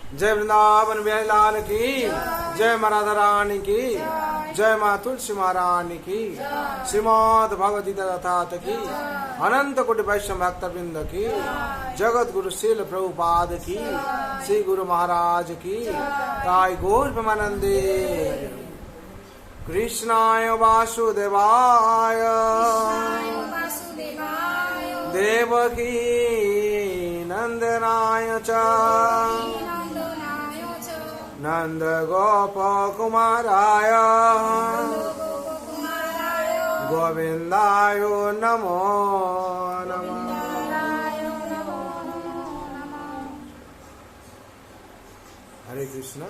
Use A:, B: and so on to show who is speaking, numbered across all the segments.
A: जय वृंदावन बिहारी लाल की, जय राधा रानी की, जय माँ तुलसी महारानी की, श्रीमद् भगवती तथात की, अनंत कोटि वैष्णव भक्त वृंद की, जगत गुरु शील प्रभुपाद की, श्री गुरु महाराज की, ताई गौर प्रेमानंदे। कृष्णाय वासुदेवाय देवकी नंदनाय च नंद गोप कुमाराय गोविंदाय नमो नमः। हरे कृष्णा।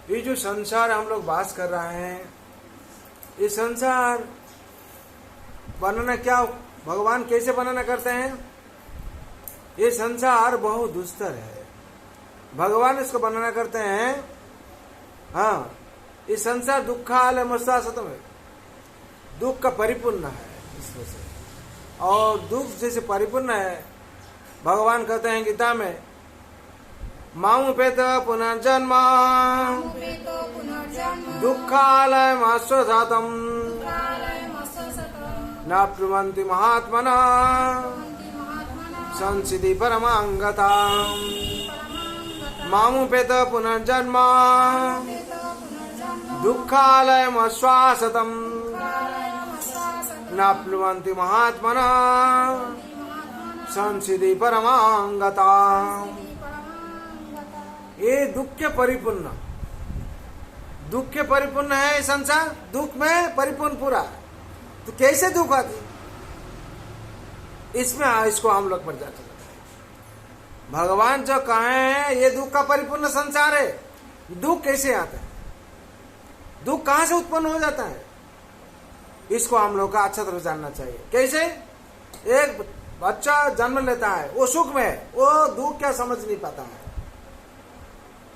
A: ये जो संसार हम लोग वास कर रहे हैं, ये संसार वर्णना क्या भगवान कैसे वर्णना करते हैं? ये संसार बहुत दुस्तर है, भगवान इसको वर्णना करते हैं। हाँ, ये संसार दुखालय मुस्तासतम है, दुख का परिपूर्ण है इसमें से, और दुख जैसे परिपूर्ण है भगवान कहते हैं गीता में, मामुपेत पुनर्जन्म दुखालय मास्वजातम न प्नुवन्ति महात्मना संसिद्धि परमांगता। मामुपेत पुनर्जन्म दुखालयम आश्वासतम न प्नुवन्ति महात्मना संसिद्धि परमांगता। ये दुख के परिपूर्ण, दुख के परिपूर्ण है संसार, दुख में परिपूर्ण पूरा। तो कैसे दुख आती, इसमें इसको हम लोग पर जा सकते हैं। भगवान जो कहे हैं ये दुख का परिपूर्ण संसार है, दुख कैसे आता है, दुख कहां से उत्पन्न हो जाता है, इसको हम लोग का अच्छा तरह जानना चाहिए। कैसे? एक बच्चा जन्म लेता है, वो सुख में है, वो दुख क्या समझ नहीं पाता है।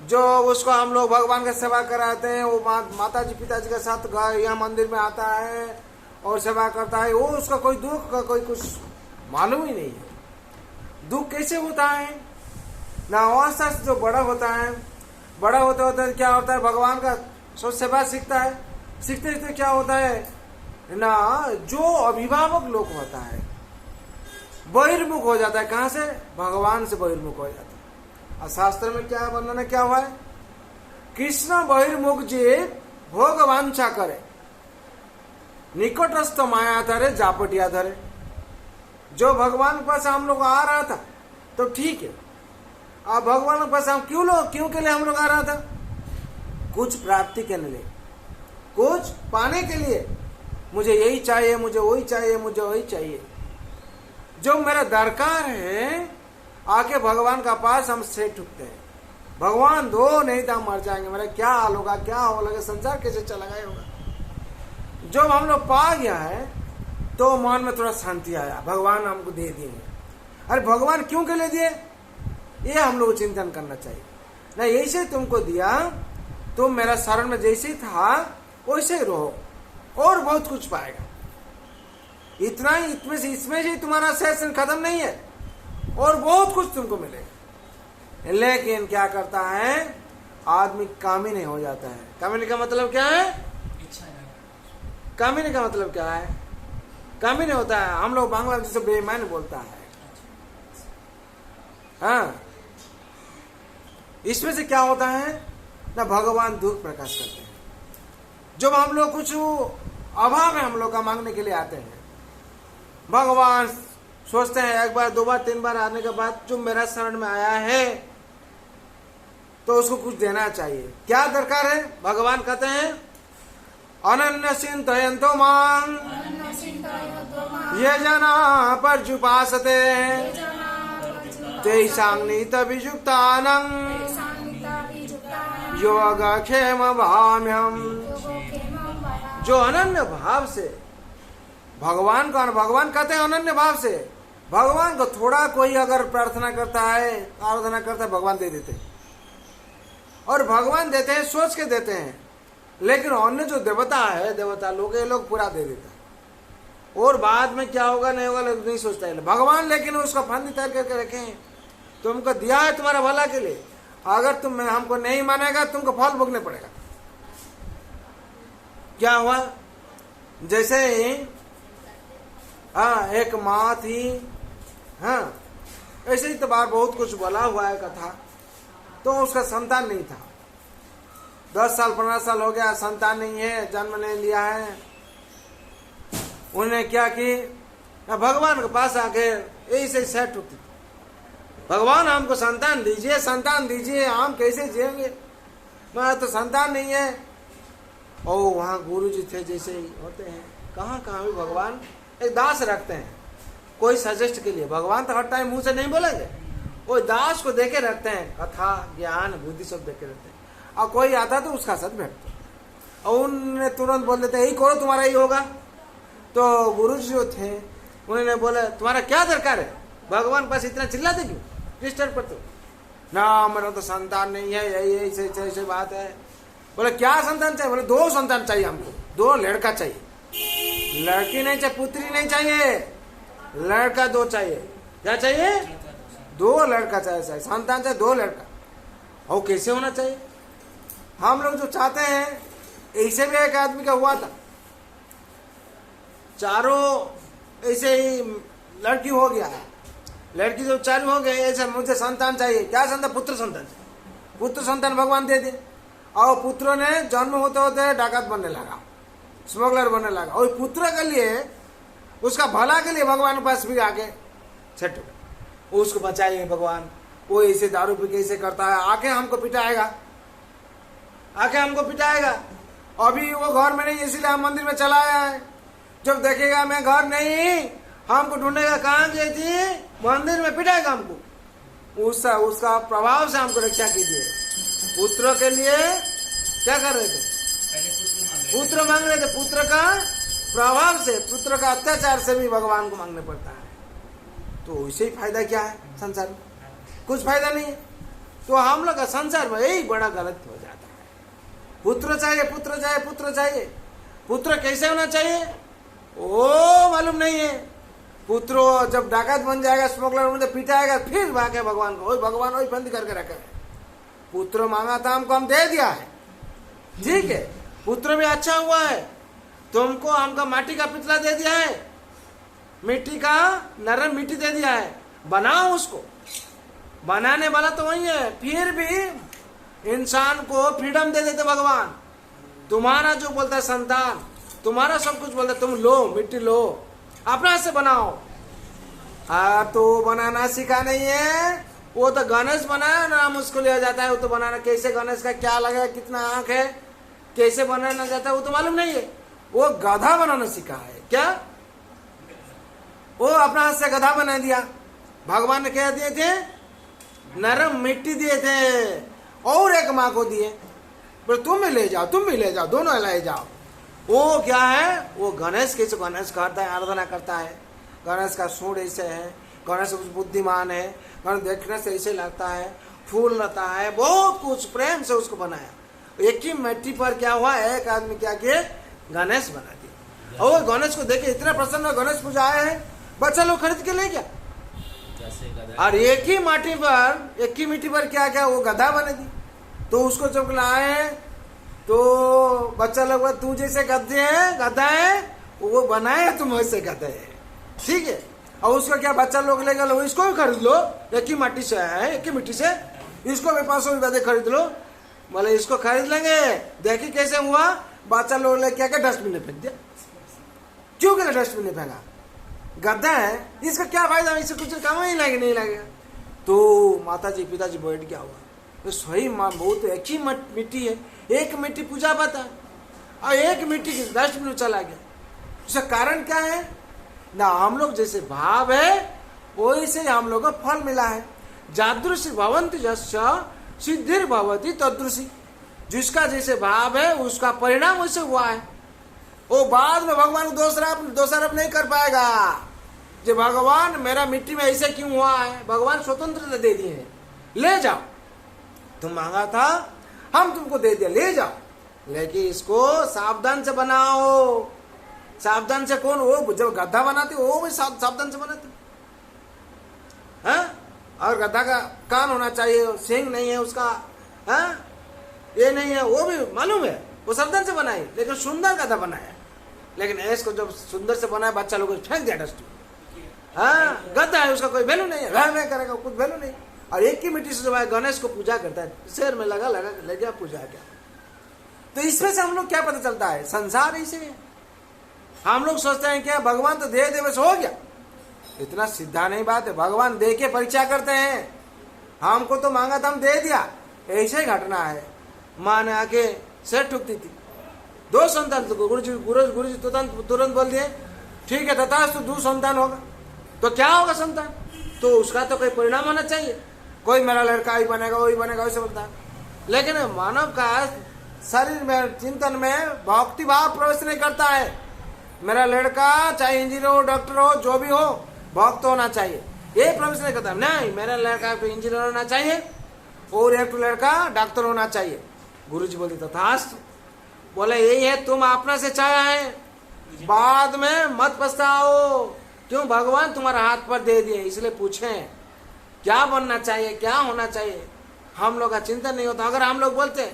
A: जो उसको हम लोग भगवान का सेवा कराते हैं, वो माता जी पिताजी के साथ यहाँ मंदिर में आता है और सेवा करता है, वो उसका कोई दुख का कोई कुछ मालूम ही नहीं है। दुख कैसे होता है ना, अवस्था से जो बड़ा होता है, बड़ा होते होते क्या होता है, भगवान का सोच सेवा सीखता है, सीखते सीखते क्या होता है ना, जो अभिभावक लोग होता है बहिर्मुख हो जाता है। कहां से? भगवान से बहिर्मुख हो जाता है। और शास्त्र में क्या वर्णन क्या हुआ है? कृष्ण बहिर्मुख जीव भोग वांछा करे, निकटस्थ माया धरे जापटिया धरे। जो भगवान के पास हम लोग आ रहा था तो ठीक है, अब भगवान के पास हम क्यों के लिए हम लोग आ रहा था? कुछ प्राप्ति के लिए, कुछ पाने के लिए। मुझे यही चाहिए, मुझे वही चाहिए, मुझे वही चाहिए। जो मेरा दरकार है, आके भगवान का पास हम सेठ उठते हैं, भगवान दो नहीं तो हम मर जाएंगे, मेरा क्या हाल होगा, क्या होगा, संसार कैसे चलेगा होगा। जब हम लोग पा गया है तो मन में थोड़ा शांति आया, भगवान हमको दे दिए। अरे भगवान क्यों के लिए दिए, ये हम लोग चिंतन करना चाहिए ना। ऐसे तुमको दिया, तुम मेरा शरण में जैसे था वैसे ही रहो, और बहुत कुछ पाएगा। इतना ही, इसमें से तुम्हारा सेशन खत्म नहीं है, और बहुत कुछ तुमको मिलेगा। लेकिन क्या करता है आदमी, कामी नहीं हो जाता है। कामिनी का मतलब क्या है? कामिनी का मतलब क्या है? कामी नहीं होता है। हम लोग बांग्ला में जिसे बेईमान बोलता है। हाँ, इसमें से क्या होता है ना, भगवान दुख प्रकाश करते हैं। जब हम लोग कुछ अभाव है, हम लोग का मांगने के लिए आते हैं, भगवान सोचते हैं एक बार, दो बार, तीन बार आने के बाद जो मेरा शरण में आया है तो उसको कुछ देना चाहिए। क्या दरकार है? भगवान कहते हैं अनन्य चिंतयन्तो मां ये जना पर्युपासते तेषां नीतवियुक्तानां योगक्षेम भाम्यहम्। जो अनन्य भाव से भगवान का, भगवान कहते हैं अनन्य भाव से, भगवान को थोड़ा कोई अगर प्रार्थना करता है, आराधना करता है, भगवान दे देते हैं। और भगवान देते हैं, सोच के देते हैं। लेकिन अन्य जो देवता है, देवता लोग, ये लोग पूरा दे देता है, और बाद में क्या होगा नहीं होगा लोग नहीं सोचता है भगवान। लेकिन उसका फंड तैयार करके रखे हैं, तुमको दिया है तुम्हारा भला के लिए, अगर तुम हमको नहीं मानेगा तुमको फल भोगने पड़ेगा। क्या हुआ? जैसे ही एक माँ थी, हाँ ऐसे ही तो बाहर बहुत कुछ बोला हुआ है कथा। तो उसका संतान नहीं था, 10 साल 15 साल हो गया, संतान नहीं है, जन्म नहीं लिया है। उन्होंने क्या कि भगवान के पास आके ऐसे सेट होती, भगवान हमको संतान दीजिए, संतान दीजिए, हम कैसे जिएंगे, मैं तो संतान नहीं है। और वहाँ गुरु जी थे, जैसे ही होते हैं, कहाँ कहाँ भी भगवान एक दास रखते हैं कोई सजेस्ट के लिए। भगवान तो हर टाइम मुंह से नहीं बोलेंगे, वो दास को देके रखते हैं, कथा ज्ञान बुद्धि सब देके रहते हैं। और कोई आता तो उसका साथ बैठते और उन्हें तुरंत बोल देते यही करो तुम्हारा ही होगा। तो गुरु जी जो थे उन्होंने बोले तुम्हारा क्या दरकार है, भगवान पास इतना चिल्लाते क्यों, डिस्टर्ब करते हो ना, मेरा तो संतान नहीं है, यही ऐसे बात है। बोले क्या संतान चाहिए? बोले 2 संतान चाहिए हमको, 2 लड़का चाहिए, लड़की नहीं चाहिए, पुत्री नहीं चाहिए, लड़का 2 चाहिए। क्या चाहिए? 2 लड़का चाहिए, संतान चाहिए 2 लड़का। और कैसे होना चाहिए? हम लोग जो चाहते हैं, ऐसे भी एक आदमी का हुआ था, चारों ऐसे ही लड़की हो गया, लड़की जो चारों हो गए, ऐसे मुझे संतान चाहिए। क्या संतान? पुत्र संतान चाहिए। पुत्र संतान भगवान दे दिए। और पुत्रों ने जन्म होते होते डाकत बनने लगा, स्मगलर बनने लगा। और पुत्र के लिए, उसका भला के लिए भगवान के पास भी आके छठ उसको बचाइए भगवान, वो ऐसे दारू पी के ऐसे करता है, आके हमको पिटाएगा, आके हमको पिटाएगा। अभी वो घर में नहीं, इसीलिए हम मंदिर में चला आया है। जब देखेगा मैं घर नहीं, हमको ढूंढेगा, कहाँ गई थी, मंदिर में पिटाएगा हमको। उसका प्रभाव से हमको रक्षा कीजिए। पुत्र के लिए क्या कर रहे थे? पुत्र मांग रहे थे। पुत्र का प्रभाव से, पुत्र का अत्याचार से भी भगवान को मांगने पड़ता है। तो इससे ही फायदा क्या है संसार में? कुछ फायदा नहीं है। तो हम लोग का संसार में यही बड़ा गलत हो जाता है। पुत्र चाहिए, पुत्र चाहिए, पुत्र चाहिए। पुत्र कैसे होना चाहिए वो मालूम नहीं है। पुत्र जब डाकत बन जाएगा, स्मगलर मुझे पिटाएगा, फिर भागे भगवान को, भगवान वही बंद करके रखा है। पुत्र मांगा था हमको, हम दे दिया है, ठीक है, पुत्र भी अच्छा हुआ है। तुमको हमको माटी का पितला दे दिया है, मिट्टी का नरम मिट्टी दे दिया है, बनाओ उसको। बनाने वाला तो वही है। फिर भी इंसान को फ्रीडम दे देते भगवान। तुम्हारा जो बोलता है संतान, तुम्हारा सब कुछ बोलता है, तुम लो मिट्टी लो, अपना से बनाओ। तो बनाना सीखा नहीं है। वो तो गणेश बनाया ना, मुझको लिया जाता है। वो तो बनाना कैसे, गणेश का क्या लगेगा, कितना आंख है, कैसे बनाना जाता है वो तो मालूम नहीं है। वो गधा बनाना सीखा है। क्या? वो अपना हाथ से गधा बना दिया। भगवान ने क्या दिए थे? नरम मिट्टी दिए थे, और एक माँ को दिए, बोले तुम भी ले जाओ, तुम भी ले जाओ, दोनों ले जाओ। वो क्या है? वो गणेश कैसे, गणेश करता है, आराधना करता है। गणेश का सूंड ऐसे है, गणेश बुद्धिमान है, गणेश देखने से ऐसे लगता है, फूल रहता है, बहुत कुछ प्रेम से उसको बनाया। एक ही मिट्टी पर क्या हुआ, एक आदमी क्या किए, गणेश बना दिया। और गणेश को देखे इतना प्रसन्न, गणेश पूजा आए हैं, बच्चा लोग खरीद के ले गया। और एक ही मिट्टी पर क्या क्या वो गधा बने दी। तो उसको जब लाए तो बच्चा लोग, तू जैसे गधा है वो बनाए, तुम वैसे गधे है, ठीक है। और उसको क्या बच्चा लोग लेगा, लो इसको भी खरीद लो, एक ही मिट्टी से है, एक ही मिट्टी से, इसको भी 500 गधे खरीद लो। बोले इसको खरीद लेंगे, देखिए कैसे हुआ। बच्चा लोग ले क्या डस्टबिन में फेंक दिया। क्यों के डस्टबिन में फेंका? गद्दा है, इसका क्या फायदा, इससे कुछ काम ही नहीं लगेगा। तो माता जी पिताजी बैठ गया हुआ, तो सही माँ बहुत, एक ही मिट्टी है, एक मिट्टी पूजा पाता है, और एक मिट्टी की डस्टबिन में चला गया। उसका कारण क्या है ना, हम लोग जैसे भाव है वैसे हम लोग को फल मिला है। जादृशी भवन्ति यस्य सिद्धिर भवति तदृशी। जिसका जैसे भाव है उसका परिणाम वैसे हुआ है। वो बाद में भगवान को दोषारोप नहीं कर पाएगा। जो भगवान मेरा मिट्टी में ऐसे क्यों हुआ है, भगवान स्वतंत्रता दे दिए हैं, ले जाओ, तुम मांगा था हम तुमको दे दिया, ले जाओ, लेकिन इसको सावधान से बनाओ। सावधान से कौन? वो जब गड्ढा बनाते वो भी सावधान से बनाते हैं। और गधा का कान होना चाहिए, सींग नहीं है उसका, हाँ ये नहीं है, वो भी मालूम है, वो सावधान से बनाई, लेकिन सुंदर गधा बनाया। लेकिन ऐस को जब सुंदर से बनाया, बच्चा लोग फेंक दिया डस्टबिन। हाँ गधा है, उसका कोई वैल्यू नहीं है, वह मैं करेगा, कुछ वैल्यू नहीं। और एक ही मिट्टी से जो है गणेश को पूजा करता है, शेर में लगा ले गया पूजा क्या। तो इसमें से हम लोग क्या पता चलता है, संसार ऐसे है। हम लोग सोचते हैं क्या भगवान तो दे दे बस हो गया, इतना सीधा नहीं बात है। भगवान दे के परीक्षा करते हैं, हमको तो मांगा था हम दे दिया, ऐसे ही घटना है। माँ ने आके सिर ठुकती थी, 2 संतान, तो गुरु जी तुरंत बोल दिए ठीक है तथास्तु, 2 संतान होगा तो क्या होगा संतान, तो उसका तो कोई परिणाम होना चाहिए। कोई मेरा लड़का ही बनेगा, वही बनेगा, वैसे बोलता है। लेकिन मानव का शरीर में, चिंतन में भक्ति भाव प्रवेश नहीं करता है। मेरा लड़का चाहे इंजीनियर हो, डॉक्टर हो, जो भी हो, भक्त होना चाहिए, ये प्रवेश नहीं करता। नहीं, मेरा लड़का तो इंजीनियर होना चाहिए और एक लड़का डॉक्टर होना चाहिए। गुरु जी बोलते तथास्तु, बोले यही है, तुम अपना से चाहा है, बाद में मत पछताओ। क्यों, भगवान तुम्हारा हाथ पर दे दिए, इसलिए पूछे क्या बनना चाहिए, क्या होना चाहिए। हम लोग का चिंतन नहीं होता। अगर हम लोग बोलते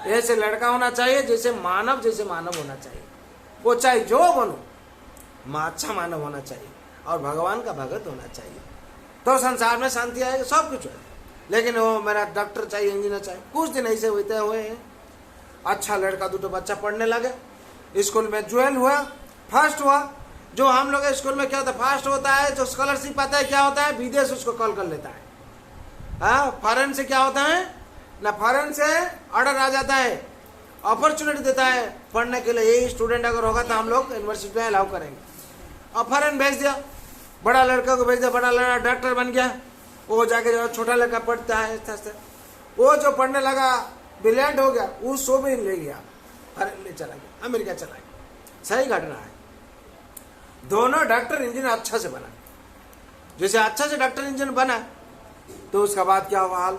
A: ऐसे लड़का होना चाहिए जैसे मानव होना चाहिए, वो चाहे जो बनो, अच्छा मानव होना चाहिए और भगवान का भगत होना चाहिए, तो संसार में शांति आएगी, सब कुछ है। लेकिन वो मेरा डॉक्टर चाहिए, इंजीनियर चाहिए, कुछ दिन ऐसे होते हुए हैं। अच्छा लड़का, 2 बच्चा पढ़ने लगे, स्कूल में ज्वाइन हुआ, फर्स्ट हुआ। जो हम लोग स्कूल में क्या होता है, फर्स्ट होता है, जो स्कॉलरशिप आता है क्या होता है, विदेश उसको कॉल कर लेता है। हाँ, फॉरेन से क्या होता है ना, फॉरेन से ऑर्डर आ जाता है, अपॉर्चुनिटी देता है पढ़ने के लिए। यही स्टूडेंट अगर होगा तो हम लोग यूनिवर्सिटी में अलाउ करेंगे। और फॉरेन भेज दिया, बड़ा लड़का को भेज दिया, बड़ा लड़का डॉक्टर बन गया, वो जाके जो छोटा लड़का पढ़ता है, वो जो पढ़ने लगा ब्रिलियंट हो गया, उसको भी ले गया, फॉरेन ले चला गया, अमेरिका चला गया। सही घटना है। दोनों डॉक्टर इंजीनियर अच्छा से बना, जैसे अच्छा से डॉक्टर इंजीनियर बना तो उसका बाद क्या हुआ हाल,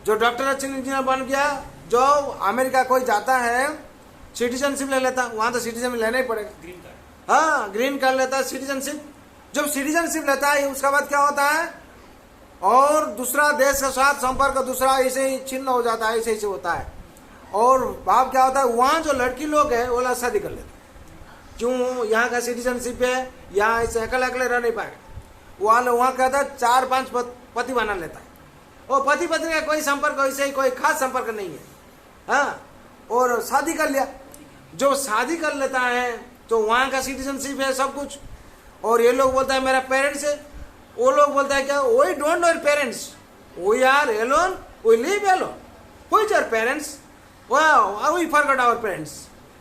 A: जो डॉक्टर अच्छे इंजीनियर बन गया, जो अमेरिका कोई जाता है सिटीजनशिप ले लेता, वहां तो सिटीजनशिप लेना ही पड़ेगा, ग्रीन कार्ड, हाँ ग्रीन कार्ड लेता है, सिटीजनशिप। जब सिटीजनशिप लेता है उसका बाद क्या होता है, और दूसरा देश के साथ संपर्क दूसरा ऐसे ही छिन्न हो जाता है, ऐसे होता है। और भाव क्या होता है, वहां जो लड़की लोग है वो शादी कर लेते, क्यों, यहाँ का सिटीजनशिप है, यहाँ ऐसे अकेले रह नहीं पाएगा, वहाँ कहता है 4-5 पति बना लेता है। और पति पत्नी का कोई संपर्क, वैसे ही कोई खास संपर्क नहीं है, हाँ, और शादी कर लिया। जो शादी कर लेता है तो वहाँ का सिटीजनशिप है सब कुछ। और ये लोग बोलता है मेरा पेरेंट्स है, वो लोग बोलता है क्या, we don't know your parents, we are alone, we live alone, who is your parents, we forgot our parents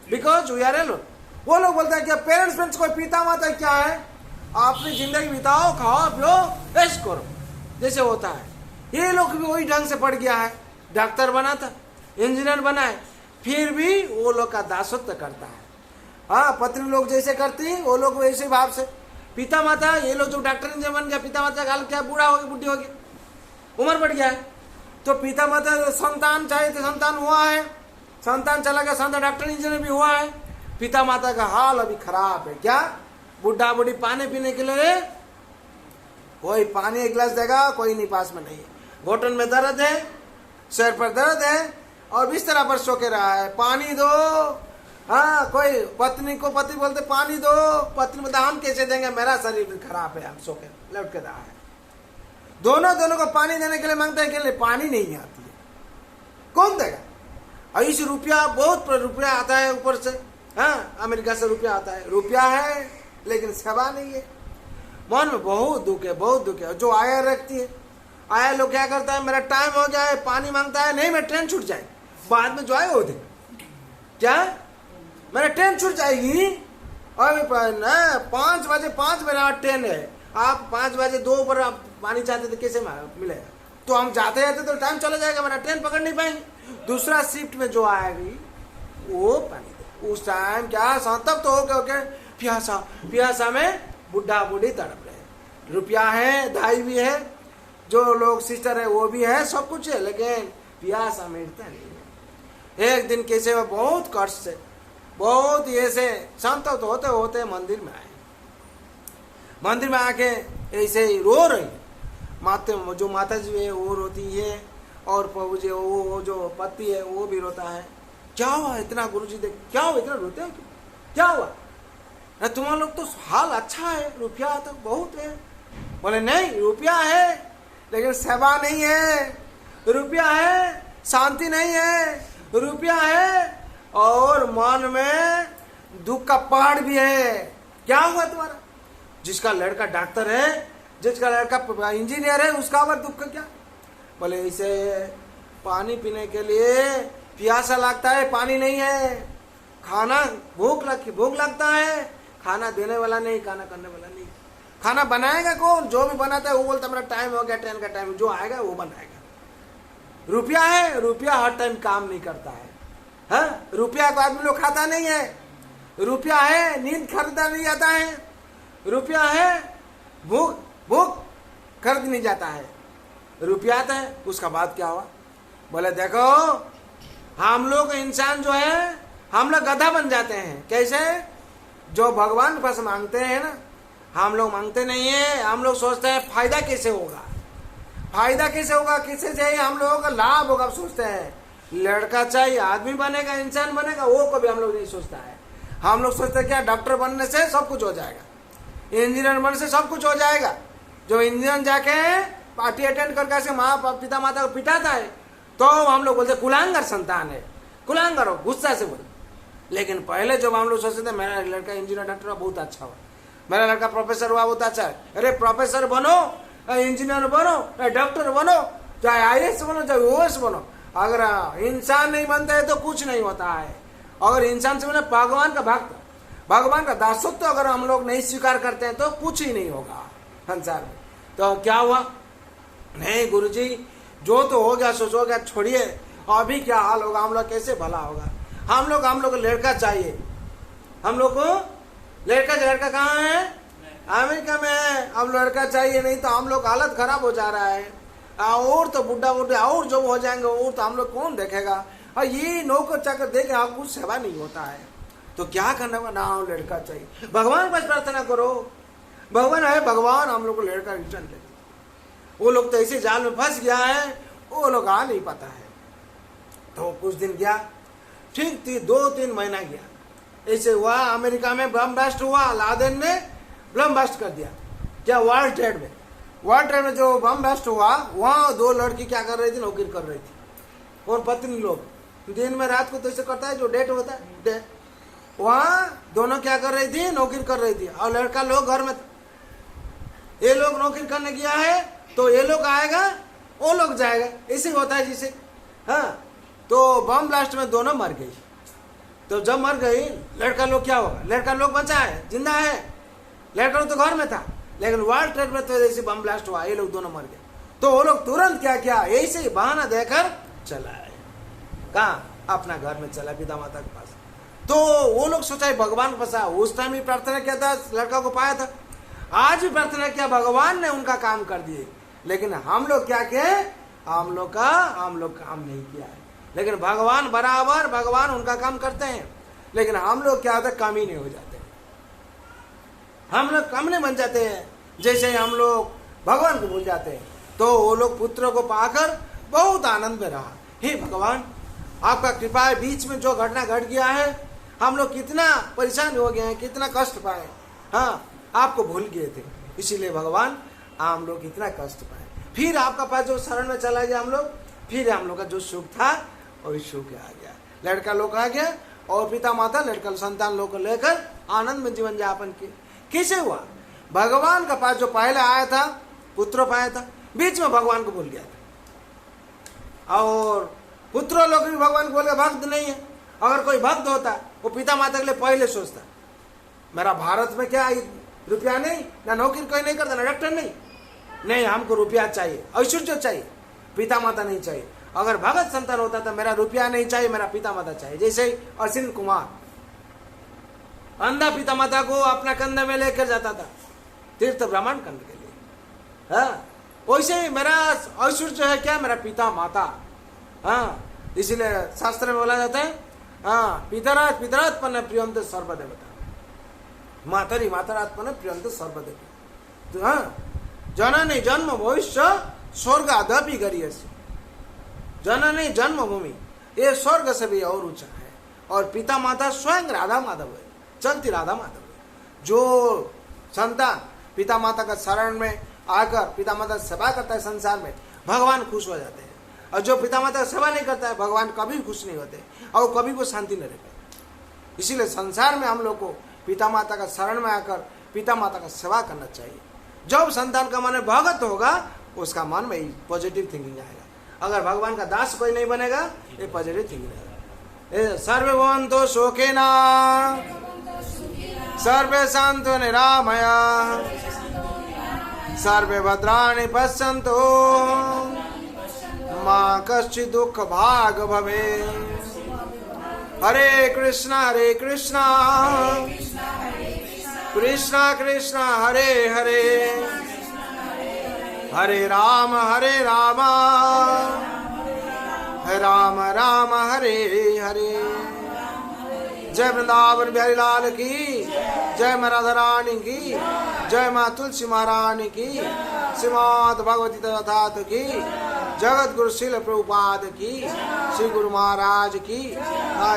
A: because we are alone. वो लोग बोलते हैं क्या पेरेंट्स कोई पिता माता क्या है, अपनी जिंदगी बिताओ, खाओ पियो, ऐश करो, जैसे होता है। ये लोग भी वही ढंग से पढ़ गया है, डॉक्टर बना था, इंजीनियर बना है, फिर भी वो लोग का दासत्व करता है। हाँ, पत्नी लोग जैसे करती है वो लोग वैसे भाव से। पिता माता, ये लोग जो डॉक्टर इंजीनियर बन गया, पिता माता का क्या बूढ़ा हो गया, बुढ़ी हो गई, उम्र बढ़ गया है, तो पिता माता संतान चाहिए तो संतान हुआ है, संतान चला गया, संतान डॉक्टर इंजीनियर भी हुआ है। पिता माता का हाल अभी खराब है, क्या, बुढ़ा बुढ़ी पानी पीने के लिए कोई पानी एक गिलास देगा, कोई नहीं, पास में नहीं है, घुटन में दर्द है, सिर पर दर्द है और बिस्तर पर सो के रहा है, पानी दो। हाँ, कोई पत्नी को पति बोलते पानी दो, पत्नी बोलते हम कैसे देंगे, मेरा शरीर खराब है, हम सो के लौट के रहा है। दोनों को पानी देने के लिए मांगते हैं, के लिए पानी नहीं आती है, कौन देगा। ऐसे रुपया, बहुत रुपया आता है ऊपर से, हाँ, अमेरिका से रुपया आता है, रुपया है लेकिन सेवा नहीं है। मन में बहुत दुख है, बहुत दुख है। जो आया रखती है, आया लोग क्या करता है, मेरा टाइम हो गया है, पानी मांगता है, नहीं मैं ट्रेन छूट जाए, बाद में जो आए होते क्या, मेरा ट्रेन छूट जाएगी, और 5 बजे 5 मेरा ट्रेन है, आप 5 बजे 2 पर आप पानी चाहते थे, कैसे मिलेगा, तो हम जाते रहते तो टाइम चला जाएगा, मेरा ट्रेन पकड़ नहीं पाएंगे। दूसरा शिफ्ट में जो आएगी वो पानी दे, उस टाइम क्या तब तो हो गया प्यासा में बुढ़ा बुढ़ी तड़प रहे। रुपया है, दाई भी है, जो लोग सिस्टर है वो भी है, सब कुछ है, लेकिन प्यासा मिटता नहीं है। एक दिन कैसे वो बहुत कष्ट से, बहुत ऐसे शांत तो होते होते मंदिर में आए, मंदिर में आके ऐसे ही रो रही, माते जो माता जी है वो रोती है, और वो जो पति है वो भी रोता है। क्या हुआ इतना गुरुजी देख, क्या हुआ इतना रोते हो, क्या हुआ? तुम लोग तो हाल अच्छा है, रुपया तो बहुत है। बोले नहीं, रुपया है लेकिन सेवा नहीं है, रुपया है शांति नहीं है, रुपया है और मन में दुख का पहाड़ भी है। क्या हुआ तुम्हारा? जिसका लड़का डॉक्टर है, जिसका लड़का इंजीनियर है, उसका और दुख का क्या? बोले इसे पानी पीने के लिए प्यासा लगता है, पानी नहीं है, खाना भूख लगता है, खाना देने वाला नहीं, खाना करने वाला नहीं। खाना बनाएगा कौन? जो भी बनाता है वो बोलता मेरा टाइम हो गया, ट्रेन का टाइम, जो आएगा वो बनाएगा। रुपया है, रुपया हर टाइम काम नहीं करता है। हाँ, रुपया को आदमी लोग खाता नहीं है। रुपया है, नींद खरीदा नहीं जाता है। रुपया है, भूख खरीद नहीं जाता है। रुपया आता है, उसका बाद क्या हुआ? बोले देखो हम लोग इंसान जो है, हम लोग गधा बन जाते हैं। कैसे? जो भगवान के पास मांगते हैं ना, हम लोग मांगते नहीं है, हम लोग सोचते हैं फायदा कैसे होगा, फायदा कैसे होगा, किससे चाहिए हम लोगों का लाभ होगा, सोचते हैं। लड़का चाहिए, आदमी बनेगा, इंसान बनेगा, वो कभी हम लोग नहीं सोचता है। हम लोग सोचते हैं क्या डॉक्टर बनने से सब कुछ हो जाएगा, इंजीनियर बनने से सब कुछ हो जाएगा। जो इंजीनियर जाके पार्टी अटेंड करके ऐसे माँ पिता माता को पिटाता है तो हम लोग बोलते कुलांगर संतान है, कुलांगर हो, गुस्सा से बोलते। लेकिन पहले जब हम लोग सोचते थे मेरा लड़का इंजीनियर डॉक्टर हुआ बहुत अच्छा हुआ, मेरा लड़का प्रोफेसर हुआ बहुत अच्छा है, अरे प्रोफेसर बनो, इंजीनियर बनो, डॉक्टर बनो, चाहे IAS बनो, चाहे OS बनो। अगर इंसान नहीं बनता है तो कुछ नहीं होता है। अगर इंसान से बने भगवान का भक्त, भगवान का दासत्व अगर हम लोग नहीं स्वीकार करते हैं तो कुछ ही नहीं होगा संसार में। तो क्या हुआ? नहीं गुरुजी, जो तो हो गया सो हो गया, छोड़िए, अभी क्या हाल होगा, हम लोग कैसे भला होगा। हम लोग लड़का चाहिए, हम लोग को लड़का कहाँ है? अमेरिका में है। अब लड़का चाहिए, नहीं तो हम लोग हालत खराब हो जा रहा है। और तो बुढ़ा और जो हो जाएंगे और तो हम लोग कौन देखेगा। और ये नौकर चाकर देखे आप कुछ सेवा नहीं होता है, तो क्या करना होगा? ना लड़का चाहिए, भगवान पास प्रार्थना करो, भगवान है, भगवान हम लोग को लड़का रिटर्न दे। वो लोग तो ऐसे जाल में फंस गया है, वो लोग आ नहीं पाता है। तो कुछ दिन गया, ठीक थी, 2-3 महीना गया, ऐसे हुआ अमेरिका में बम ब्लास्ट हुआ, लादेन ने बम ब्लास्ट कर दिया। क्या? वर्ल्ड ट्रेड में जो बम ब्लास्ट हुआ, वहाँ 2 लड़की क्या कर रही थी? नौकरी कर रही थी, और पत्नी लोग दिन में रात को तो ऐसे करता है जो डेट होता है, वहाँ दोनों क्या कर रही थी? नौकरी कर रही थी, और लड़का लोग घर में। ये लोग नौकरी करने गया है तो ये लोग आएगा, वो लोग जाएगा, ऐसे होता है जिसे। हाँ, तो बम ब्लास्ट में दोनों मर गई। तो जब मर गई, लड़का लोग क्या होगा? लड़का लोग बचा है, जिंदा है, लड़का लोग तो घर में था, लेकिन वर्ल्ड ट्रेड में तो ऐसे बम ब्लास्ट हुआ, ये लोग दोनों मर गए। तो वो लोग तुरंत क्या किया? ऐसे ही बहाना देकर चला है, कहाँ? अपना घर में चला, पिता माता के पास। तो वो लोग सोचा भगवान के पास, उस टाइम भी प्रार्थना किया था, लड़का को पाया था, आज भी प्रार्थना किया, भगवान ने उनका काम कर दिए। लेकिन हम लोग क्या किए? हम लोग काम नहीं किया है। लेकिन भगवान बराबर, भगवान उनका काम करते हैं, लेकिन हम लोग क्या होता है? कमी नहीं हो जाते, हम लोग कम नहीं बन जाते हैं। जैसे हम लोग भगवान को भूल जाते हैं। तो वो लोग पुत्र को पाकर बहुत आनंद में रहा। हे भगवान, आपका कृपा है, बीच में जो घटना घट गया है, हम लोग कितना परेशान हो गए हैं, कितना कष्ट पाए। हाँ, आपको भूल गए थे, इसीलिए भगवान हम लोग इतना कष्ट पाए। फिर आपका पास जो शरण में चला गया हम लोग, फिर हम लोग का जो सुख था वही सुख आ गया, लड़का लोग आ गया, और पिता माता लड़का संतान लोग को लेकर आनंद में जीवन यापन किए। कैसे हुआ? भगवान का पास जो पहले आया था, पुत्र पाया था, बीच में भगवान को भूल गया था। और पुत्र लोग भी भगवान को बोल गया भक्त नहीं है। अगर कोई भक्त होता वो पिता माता के लिए पहले सोचता, मेरा भारत में क्या रुपया नहीं, ना नौकरी कोई नहीं करता, ना डॉक्टर नहीं, हमको रुपया चाहिए, ऐश्वर्य चाहिए, पिता माता नहीं चाहिए। अगर भगत संतान होता तो मेरा रुपया नहीं चाहिए, मेरा पिता माता चाहिए। जैसे अश्विन कुमार अंधा पिता माता को अपना कंधे में लेकर जाता था तीर्थ भ्रमण करने के लिए। हाँ, वैसे ही मेरा ऐश्वर्य है क्या? मेरा पिता माता। हाँ, इसीलिए शास्त्र में बोला जाता है, हाँ, पितरात्मन प्रियंत सर्वदेवता, मातरी मातरात्मन प्रियंत सर्वदेवता। तो हाँ, जननी जन्म भविष्य स्वर्ग अदपि गरियसी। जननी जन्मभूमि ये स्वर्ग से भी और ऊंचा है। और पिता माता स्वयं राधा माधव है, चलती राधा माधव है। जो संतान पिता माता का शरण में आकर पिता माता सेवा करता है संसार में, भगवान खुश हो जाते हैं। और जो पिता माता सेवा नहीं करता है, भगवान कभी खुश नहीं होते और कभी को शांति नहीं रहती। इसीलिए संसार में हम लोग को पिता माता का शरण में आकर पिता माता का सेवा करना चाहिए। जब संतान का मन भगत होगा, उसका मन में पॉजिटिव थिंकिंग आएगा। अगर भगवान का दास कोई नहीं बनेगा, ये पॉजिटिव थिंकिंग रहेगा। सर्वे भवन्तु सुखिनः, सर्वे सन्तु निरामयाः, सर्वे भद्राणि पश्यन्तु, मा कश्चित् दुःख भाग् भवेत्। हरे कृष्णा कृष्णा कृष्णा हरे हरे, हरे राम राम राम हरे हरे। जय वृंदावन बिहारी लाल की जय, मां राधा रानी की जय, मां तुलसी महारानी की, श्रीमद् भगवती तथात की, जगत गुरु श्रील प्रभुपाद की, श्री गुरु महाराज की,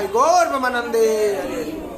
A: गौर ब्रह्मानंदे।